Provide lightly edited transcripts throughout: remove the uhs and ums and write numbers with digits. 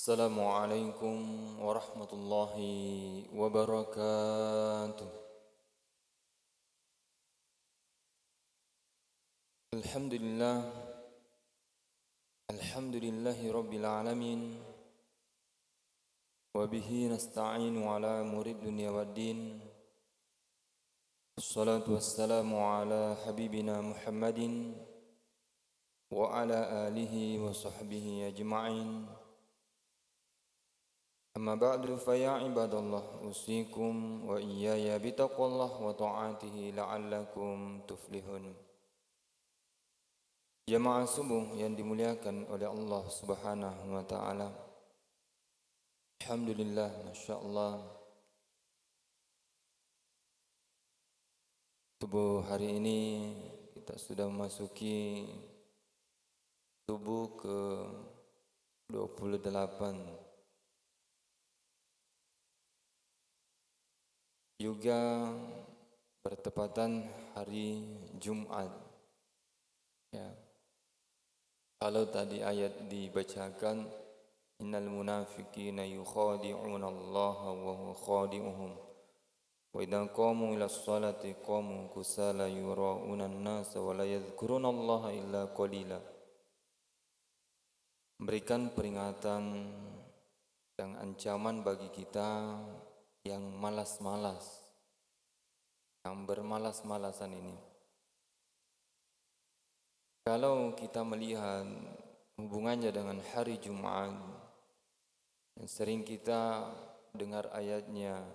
Assalamualaikum warahmatullahi wabarakatuh. Alhamdulillah, alhamdulillahi rabbil alamin. Wa bihi nasta'inu ala umuri dunya waddin. Wassalatu wassalamu ala habibina Muhammadin wa ala alihi wa sahbihi ajma'in. Amma ba'du fa ya ibadallah usikum wa iyaya bitaqwallah wa ta'atihi la'allakum tuflihun. Jamaah subuh yang dimuliakan oleh Allah Subhanahu wa taala. Alhamdulillah, masyaallah. Subuh hari ini kita sudah memasuki subuh ke 28. Juga bertepatan hari Jumat. Ya. Kalau tadi ayat dibacakan, innal munafiqina yukhadi'una Allah wa huwa khadi'uhum. Wa idza qamu ila sholati qamu kusala yura'una an-nasa wa la yadhkuruna Allah illa qalila. Memberikan peringatan dan ancaman bagi kita yang malas-malas, yang bermalas-malasan ini. Kalau kita melihat hubungannya dengan hari Jumat, yang sering kita dengar ayatnya,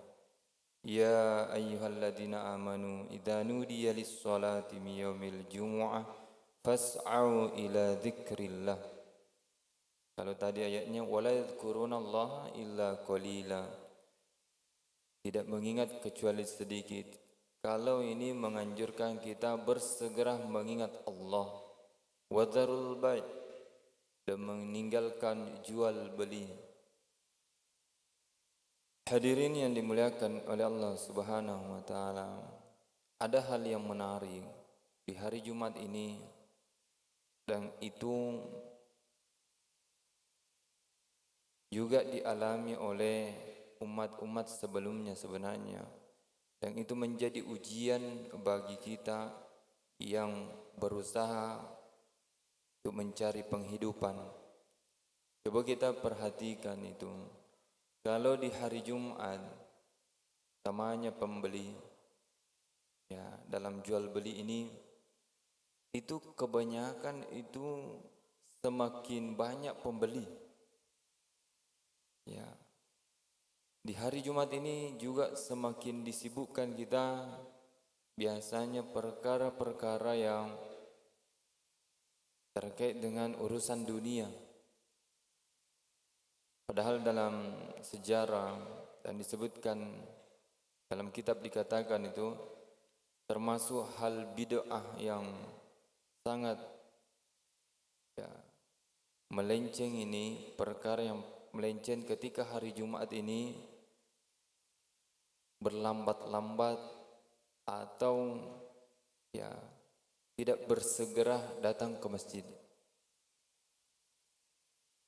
ya ayyuhalladzina amanu idza nudiya lis-sholati min yaumil jumu'ah fas'au ila dzikrillah. Kalau tadi ayatnya wala yadhkurunallaha illa qalila, tidak mengingat kecuali sedikit. Kalau ini menganjurkan kita bersegera mengingat Allah. Wadharul bai', dan meninggalkan jual beli. Hadirin yang dimuliakan oleh Allah Subhanahu wa taala, ada hal yang menarik di hari Jumat ini, dan itu juga dialami oleh umat-umat sebelumnya sebenarnya, dan itu menjadi ujian bagi kita yang berusaha untuk mencari penghidupan. Coba kita perhatikan itu. Kalau di hari Jumat namanya pembeli, ya, dalam jual beli ini, itu kebanyakan itu semakin banyak pembeli. Ya. Di hari Jumat ini juga semakin disibukkan kita biasanya perkara-perkara yang terkait dengan urusan dunia. Padahal dalam sejarah dan disebutkan dalam kitab dikatakan itu termasuk hal bid'ah yang sangat, ya, melenceng ini, perkara yang melenceng ketika hari Jumat ini berlambat-lambat atau, ya, tidak bersegera datang ke masjid.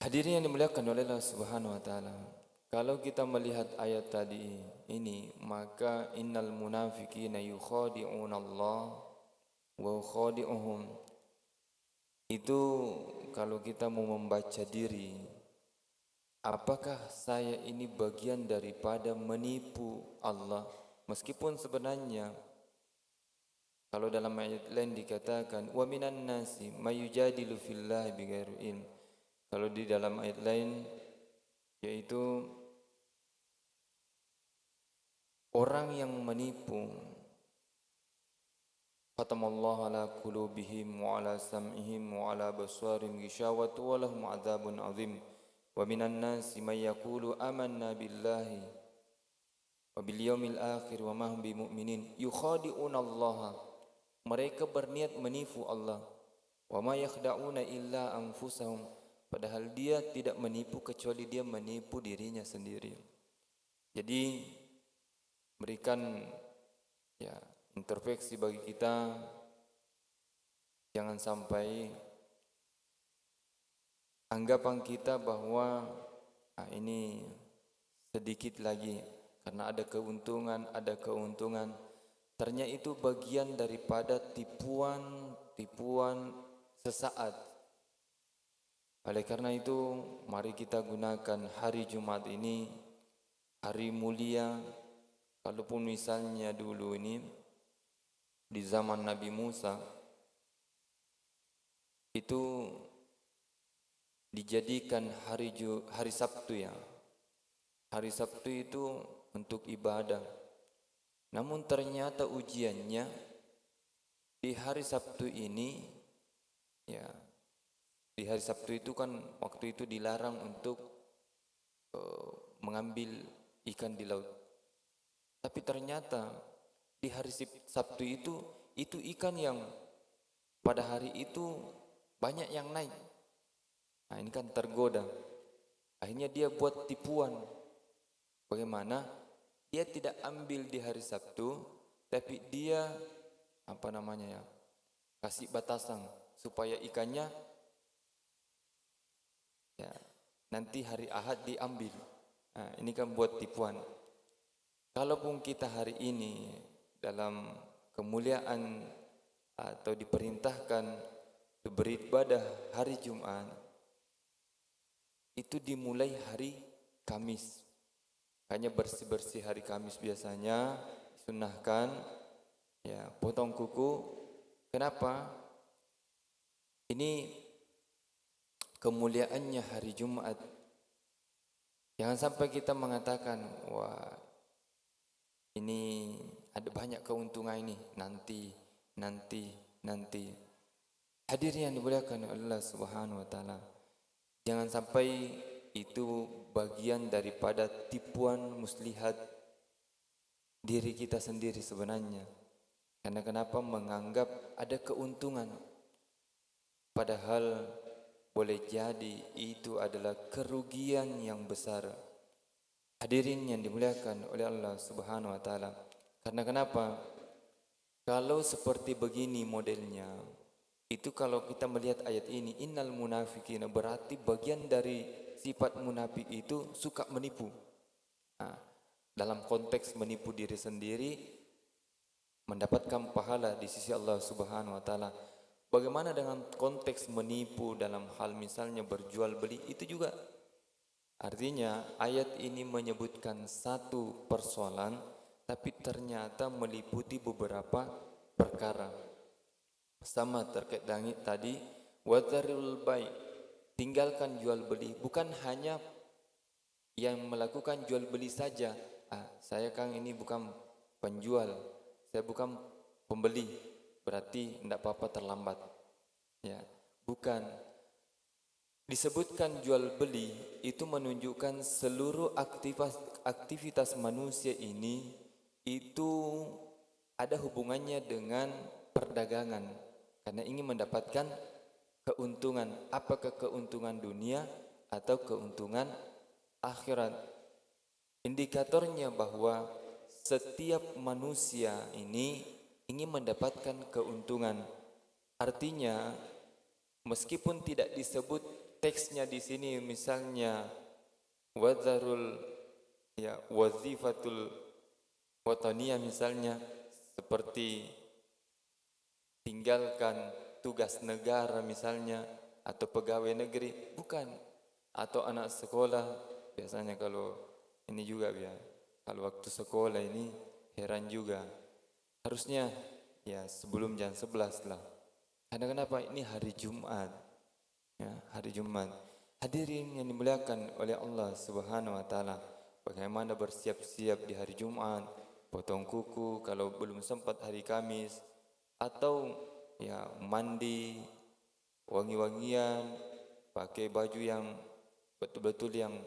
Hadirin yang dimuliakan oleh Allah Subhanahu wa taala, kalau kita melihat ayat tadi ini, maka innal munafiqina yukhadi'una Allah wa khadi'uhum. Itu kalau kita mau membaca diri, apakah saya ini bagian daripada menipu Allah? Meskipun sebenarnya kalau dalam ayat lain dikatakan wa minan nasi may yujadilu fillahi bighairi ilm. Kalau di dalam ayat lain yaitu orang yang menipu, khatamallahu ala qulubihim wa ala sam'ihim wa ala basarihim ghishawatu wa lahum adzabun azim. Wa minan nasi may yaqulu amanna billahi wa bil yaumil akhir wa ma hum bimu'minin yukhadi'una Allah. Mereka berniat menipu Allah. Wa ma yakhda'una illa anfusahum. Padahal dia tidak menipu kecuali dia menipu dirinya sendiri. Jadi berikan, ya, introspeksi bagi kita, jangan sampai anggapan kita bahwa Nah, ini sedikit lagi karena ada keuntungan. Ternyata itu bagian daripada tipuan sesaat. Oleh karena itu, mari kita gunakan hari Jumat ini, hari mulia. Kalaupun misalnya dulu ini di zaman Nabi Musa itu dijadikan hari Sabtu ya. Hari Sabtu itu untuk ibadah. Namun ternyata ujiannya di hari Sabtu ini ya, di hari Sabtu itu kan waktu itu dilarang untuk mengambil ikan di laut. Tapi ternyata di hari Sabtu itu ikan yang pada hari itu banyak yang naik. Nah, ini kan tergoda. Akhirnya dia buat tipuan. Bagaimana? Dia tidak ambil di hari Sabtu, tapi dia kasih batasan supaya ikannya ya nanti hari Ahad diambil. Nah, ini kan buat tipuan. Kalaupun kita hari ini dalam kemuliaan atau diperintahkan beribadah hari Jumat, itu dimulai hari Kamis. Hanya bersih-bersih hari Kamis biasanya sunahkan ya potong kuku. Kenapa? Ini kemuliaannya hari Jumat. Jangan sampai kita mengatakan, wah ini ada banyak keuntungan ini, nanti. Hadirin yang dimuliakan Allah Subhanahu wa taala. Jangan sampai itu bagian daripada tipuan muslihat diri kita sendiri sebenarnya. Karena kenapa menganggap ada keuntungan, padahal boleh jadi itu adalah kerugian yang besar. Hadirin yang dimuliakan oleh Allah Subhanahu wa taala. Karena kenapa? Kalau seperti begini modelnya, itu kalau kita melihat ayat ini, innal munafiqina, berarti bagian dari sifat munafik itu suka menipu. Nah, dalam konteks menipu diri sendiri, mendapatkan pahala di sisi Allah Subhanahu wa taala. Bagaimana dengan konteks menipu dalam hal misalnya berjual beli, itu juga. Artinya ayat ini menyebutkan satu persoalan, tapi ternyata meliputi beberapa perkara. Sama terkait dengan tadi, wadharul bai', tinggalkan jual beli. Bukan hanya yang melakukan jual beli saja. Saya Kang ini bukan penjual, saya bukan pembeli, berarti tidak apa-apa terlambat. Ya, bukan. Disebutkan jual beli itu menunjukkan seluruh aktivitas manusia ini itu ada hubungannya dengan perdagangan, karena ingin mendapatkan keuntungan, apakah keuntungan dunia atau keuntungan akhirat. Indikatornya bahwa setiap manusia ini ingin mendapatkan keuntungan. Artinya meskipun tidak disebut teksnya di sini, misalnya wadharul ya wazifatul wataniyah, misalnya seperti tinggalkan tugas negara misalnya, atau pegawai negeri, bukan, atau anak sekolah. Biasanya kalau ini juga ya, kalau waktu sekolah ini heran juga, harusnya ya sebelum jam 11 lah. Karena kenapa? Ini hari Jumat ya, hari Jumat. Hadirin yang dimuliakan oleh Allah Subhanahu wa taala, bagaimana bersiap-siap di hari Jumat, potong kuku kalau belum sempat hari Kamis, atau ya mandi, wangi-wangian, pakai baju yang betul-betul yang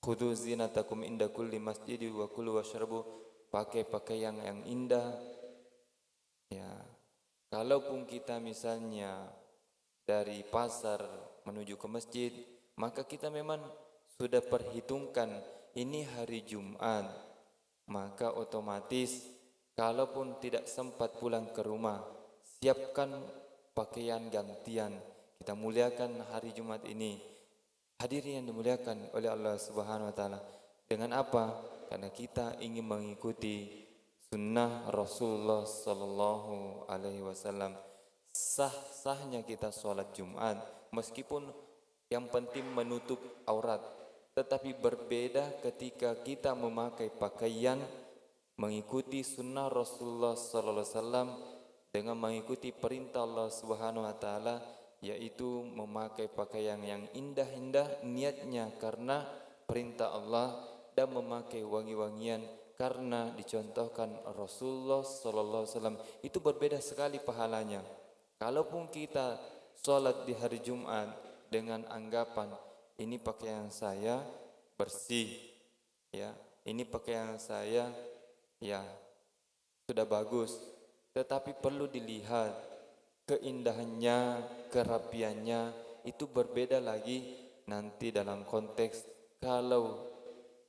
khudzu zinatakum inda kulli masjid wa kulu washrabu, pakai pakaian yang indah. Ya, kalaupun kita misalnya dari pasar menuju ke masjid, maka kita memang sudah perhitungkan ini hari Jumat, maka otomatis kalaupun tidak sempat pulang ke rumah, siapkan pakaian gantian. Kita muliakan hari Jumat ini. Hadirin yang dimuliakan oleh Allah Subhanahu wa taala. Dengan apa? Karena kita ingin mengikuti sunnah Rasulullah sallallahu alaihi wasallam. Sah-sahnya kita sholat Jumat meskipun yang penting menutup aurat, tetapi berbeda ketika kita memakai pakaian mengikuti sunnah Rasulullah sallallahu alaihi wasallam dengan mengikuti perintah Allah Subhanahu wa taala, yaitu memakai pakaian yang indah-indah niatnya karena perintah Allah, dan memakai wangi-wangian karena dicontohkan Rasulullah sallallahu alaihi wasallam. Itu berbeda sekali pahalanya. Kalaupun kita sholat di hari Jumat dengan anggapan ini pakaian saya bersih, ya, ini pakaian saya ya sudah bagus, tetapi perlu dilihat keindahannya, kerapiannya, itu berbeda lagi nanti dalam konteks kalau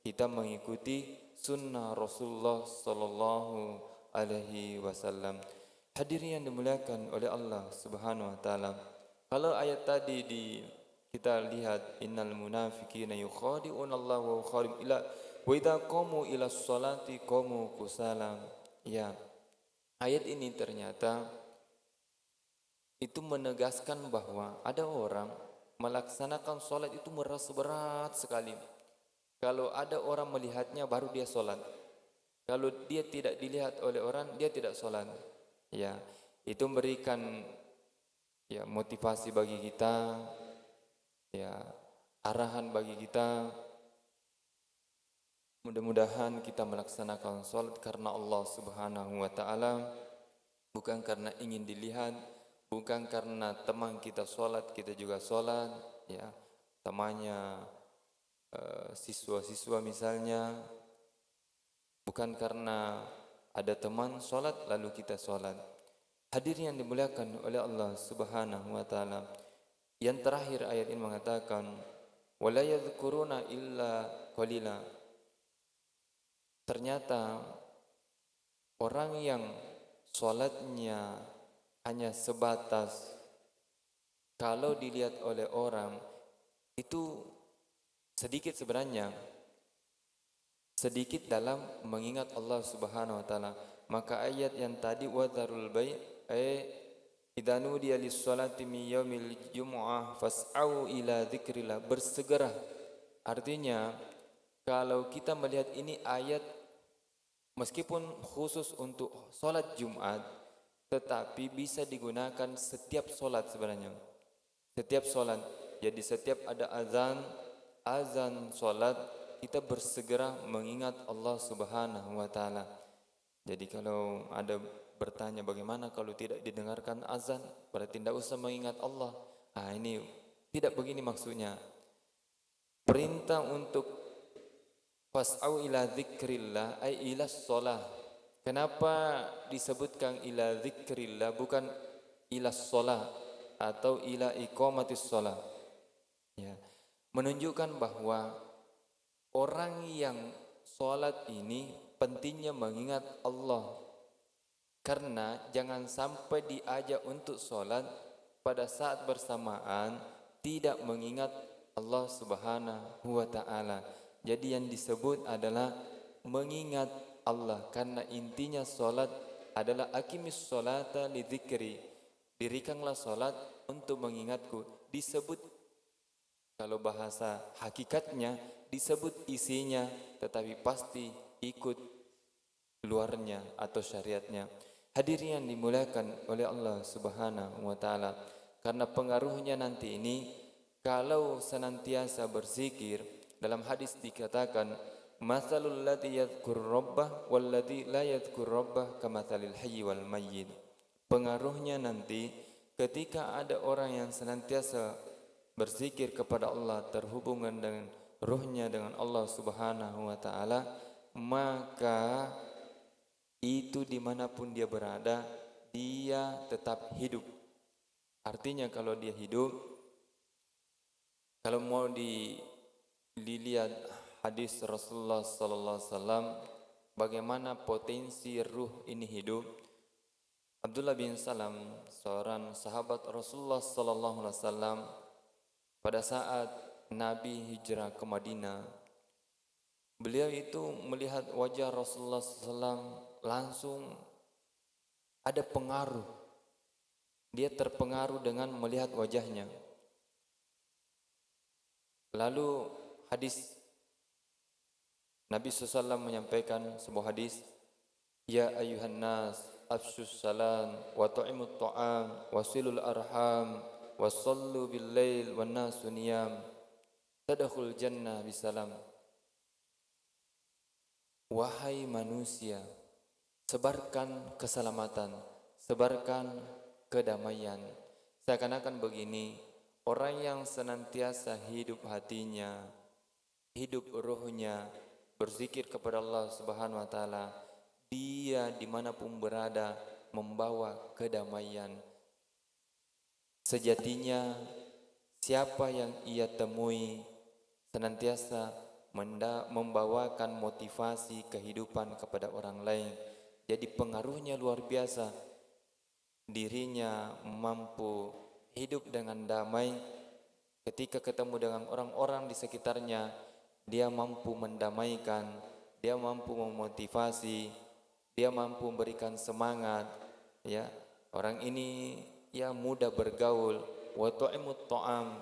kita mengikuti sunnah Rasulullah sallallahu alaihi wasallam. Hadirin yang dimuliakan oleh Allah Subhanahu wa taala. Kalau ayat tadi kita lihat innal munafiqina yukhadi'una Allah wa yukhadi'un ila wa idza qamu ila sholati qamu kusala. Ya. Ayat ini ternyata itu menegaskan bahwa ada orang melaksanakan sholat itu merasa berat sekali. Kalau ada orang melihatnya baru dia sholat. Kalau dia tidak dilihat oleh orang, dia tidak sholat. Ya, itu memberikan ya motivasi bagi kita, ya arahan bagi kita. Mudah-mudahan kita melaksanakan sholat karena Allah Subhanahu wa taala, bukan karena ingin dilihat, bukan karena teman kita sholat kita juga sholat, ya temannya siswa-siswa misalnya, bukan karena ada teman sholat lalu kita sholat. Hadirin yang dimuliakan oleh Allah Subhanahu wa taala. Yang terakhir ayat ini mengatakan wala yadhkuruna illa qalila. Ternyata orang yang sholatnya hanya sebatas kalau dilihat oleh orang itu sedikit sebenarnya, sedikit dalam mengingat Allah Subhanahu wa taala. Maka ayat yang tadi wadharul bai' idza nudiya lis-sholati min yaumil jumu'ah fas'au ila dzikrillah, bersegera. Artinya kalau kita melihat ini ayat meskipun khusus untuk sholat Jumat, tetapi bisa digunakan setiap sholat sebenarnya. Setiap sholat. Jadi setiap ada azan sholat, kita bersegera mengingat Allah Subhanahu wa taala. Jadi kalau ada bertanya bagaimana kalau tidak didengarkan azan, berarti tidak usah mengingat Allah. Ini tidak begini maksudnya. Perintah untuk fas'au ila dzikrillah ay ila shalah. Kenapa disebutkan ila dzikrillah bukan ila shalah atau ila iqamatis shalah? Ya. Menunjukkan bahwa orang yang sholat ini pentingnya mengingat Allah. Karena jangan sampai diajak untuk sholat pada saat bersamaan tidak mengingat Allah Subhanahu wa ta'ala. Jadi yang disebut adalah mengingat Allah. Karena intinya sholat adalah aqimis sholata li dzikri. Dirikanlah sholat untuk mengingatku. Disebut kalau bahasa hakikatnya disebut isinya, tetapi pasti ikut luarnya atau syariatnya. Hadirin yang dimuliakan oleh Allah Subhanahu wa taala, karena pengaruhnya nanti ini kalau senantiasa berzikir, dalam hadis dikatakan matsalul ladzi yadhkur rabbah wal ladzi la yadhkur rabbah kamatsalil hayy wal mayyit. Pengaruhnya nanti ketika ada orang yang senantiasa berzikir kepada Allah, terhubungan dengan ruhnya dengan Allah Subhanahu wa ta'ala, maka itu dimanapun dia berada, dia tetap hidup. Artinya kalau dia hidup, kalau mau dilihat hadis Rasulullah sallallahu alaihi wasallam bagaimana potensi ruh ini hidup. Abdullah bin Salam, seorang sahabat Rasulullah sallallahu alaihi wasallam, pada saat Nabi hijrah ke Madinah, beliau itu melihat wajah Rasulullah SAW langsung ada pengaruh. Dia terpengaruh dengan melihat wajahnya. Lalu hadis Nabi SAW menyampaikan sebuah hadis, Ya ayuhan nas, afshus salam, wa tu'imut ta'am, wa silul arham, wa sallu bil lail, wa nasu niyam, tadakhul jannah bisalam. Wahai manusia, sebarkan keselamatan, sebarkan kedamaian. Seakan-akan begini, orang yang senantiasa hidup hatinya, hidup ruhnya, berzikir kepada Allah Subhanahu wa taala, dia dimanapun berada membawa kedamaian. Sejatinya siapa yang ia temui senantiasa membawakan motivasi kehidupan kepada orang lain. Jadi pengaruhnya luar biasa. Dirinya mampu hidup dengan damai ketika ketemu dengan orang-orang di sekitarnya. Dia mampu mendamaikan, dia mampu memotivasi, dia mampu memberikan semangat. Ya, orang ini ya mudah bergaul. Wa tu'imut ta'am.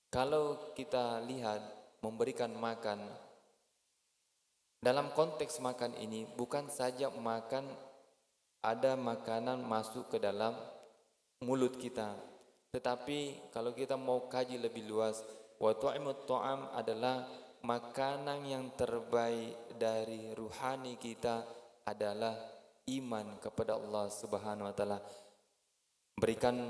Kalau kita lihat memberikan makan, dalam konteks makan ini bukan saja makan, ada makanan masuk ke dalam mulut kita, tetapi kalau kita mau kaji lebih luas, wa tu'imut ta'am adalah makanan yang terbaik dari ruhani kita adalah iman kepada Allah Subhanahu wa taala. Berikan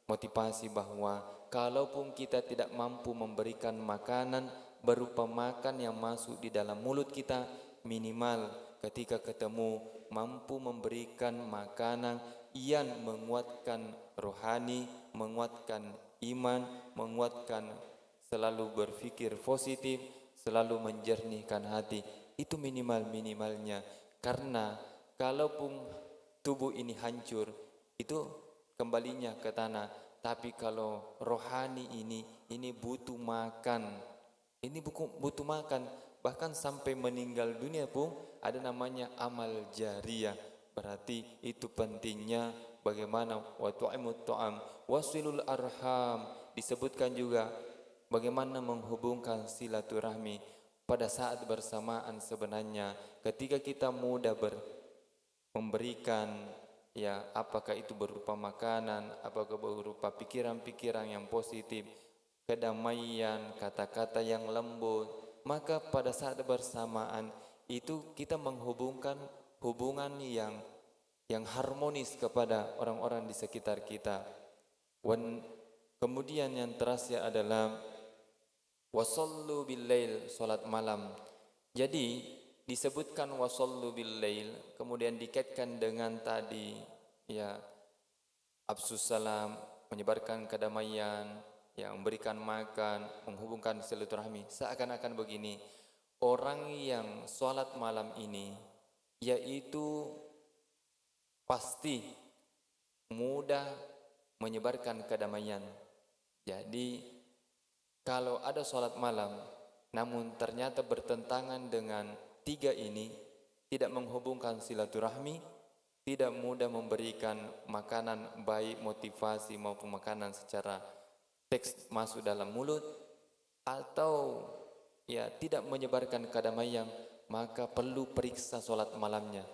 motivasi bahwa kalaupun kita tidak mampu memberikan makanan berupa makan yang masuk di dalam mulut kita, minimal ketika ketemu mampu memberikan makanan yang menguatkan rohani, menguatkan iman, menguatkan selalu berpikir positif, selalu menjernihkan hati. Itu minimal-minimalnya. Karena kalaupun tubuh ini hancur, itu kembalinya ke tanah. Tapi kalau rohani ini butuh makan. Ini butuh makan. Bahkan sampai meninggal dunia pun ada namanya amal jariyah. Berarti itu pentingnya bagaimana wa tu'imut ta'am, wasilul arham. Disebutkan juga bagaimana menghubungkan silaturahmi pada saat bersamaan. Sebenarnya ketika kita mudah memberikan, ya, apakah itu berupa makanan, apakah berupa pikiran-pikiran yang positif, kedamaian, kata-kata yang lembut, maka pada saat bersamaan itu kita menghubungkan hubungan yang harmonis kepada orang-orang di sekitar kita. Kemudian yang terakhir adalah wasallu bil lail, salat malam. Jadi disebutkan wasallu bil lail, kemudian dikaitkan dengan tadi, ya, afsus salam, menyebarkan kedamaian, yang memberikan makan, menghubungkan silaturahmi. Seakan-akan begini, orang yang salat malam ini yaitu pasti mudah menyebarkan kedamaian. Jadi kalau ada salat malam namun ternyata bertentangan dengan tiga ini, tidak menghubungkan silaturahmi, tidak mudah memberikan makanan baik motivasi maupun makanan secara teks masuk dalam mulut, atau ya tidak menyebarkan kedamaian, maka perlu periksa salat malamnya.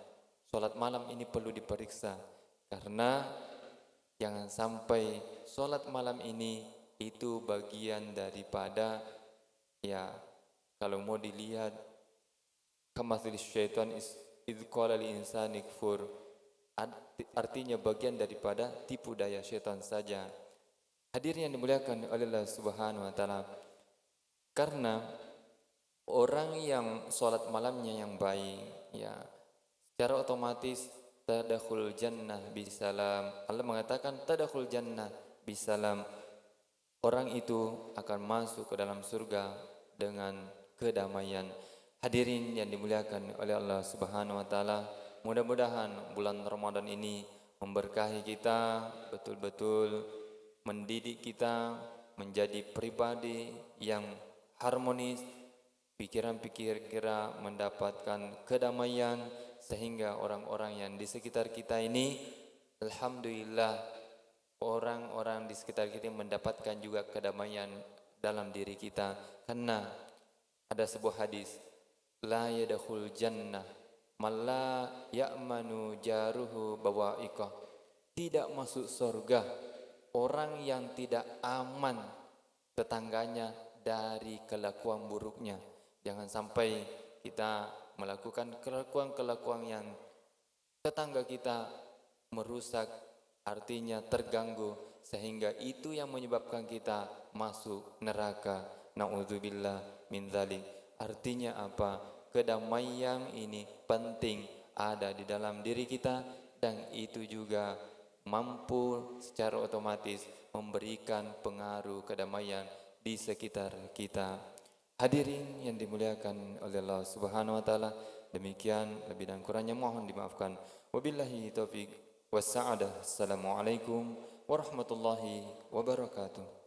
Salat malam ini perlu diperiksa, karena jangan sampai salat malam ini itu bagian daripada, ya, kalau mau dilihat kamathil syaitan idz qala lil insani kfur, artinya bagian daripada tipu daya syaitan saja. Hadirin yang dimuliakan oleh Allah Subhanahu wa taala, karena orang yang salat malamnya yang baik, ya, secara otomatis tadakhul jannah bisalam. Allah mengatakan tadakhul jannah bisalam. Orang itu akan masuk ke dalam surga dengan kedamaian. Hadirin yang dimuliakan oleh Allah Subhanahu wa taala, mudah-mudahan bulan Ramadan ini memberkahi kita, betul-betul mendidik kita menjadi pribadi yang harmonis, pikiran-pikiran mendapatkan kedamaian, sehingga orang-orang yang di sekitar kita ini, alhamdulillah, orang-orang di sekitar kita mendapatkan juga kedamaian dalam diri kita. Karena ada sebuah hadis, la yadkhul jannah man la ya'manu jaruhu bawa'iqah. Tidak masuk surga orang yang tidak aman tetangganya dari kelakuan buruknya. Jangan sampai kita melakukan kelakuan-kelakuan yang tetangga kita merusak, artinya terganggu, sehingga itu yang menyebabkan kita masuk neraka. Na'udzubillah min dzalik. Artinya apa? Kedamaian ini penting ada di dalam diri kita, dan itu juga mampu secara otomatis memberikan pengaruh kedamaian di sekitar kita. Hadirin yang dimuliakan oleh Allah Subhanahu wa taala, demikian lebih dan kurangnya mohon dimaafkan. Wabillahi taufik wassa'adah. Assalamualaikum warahmatullahi wabarakatuh.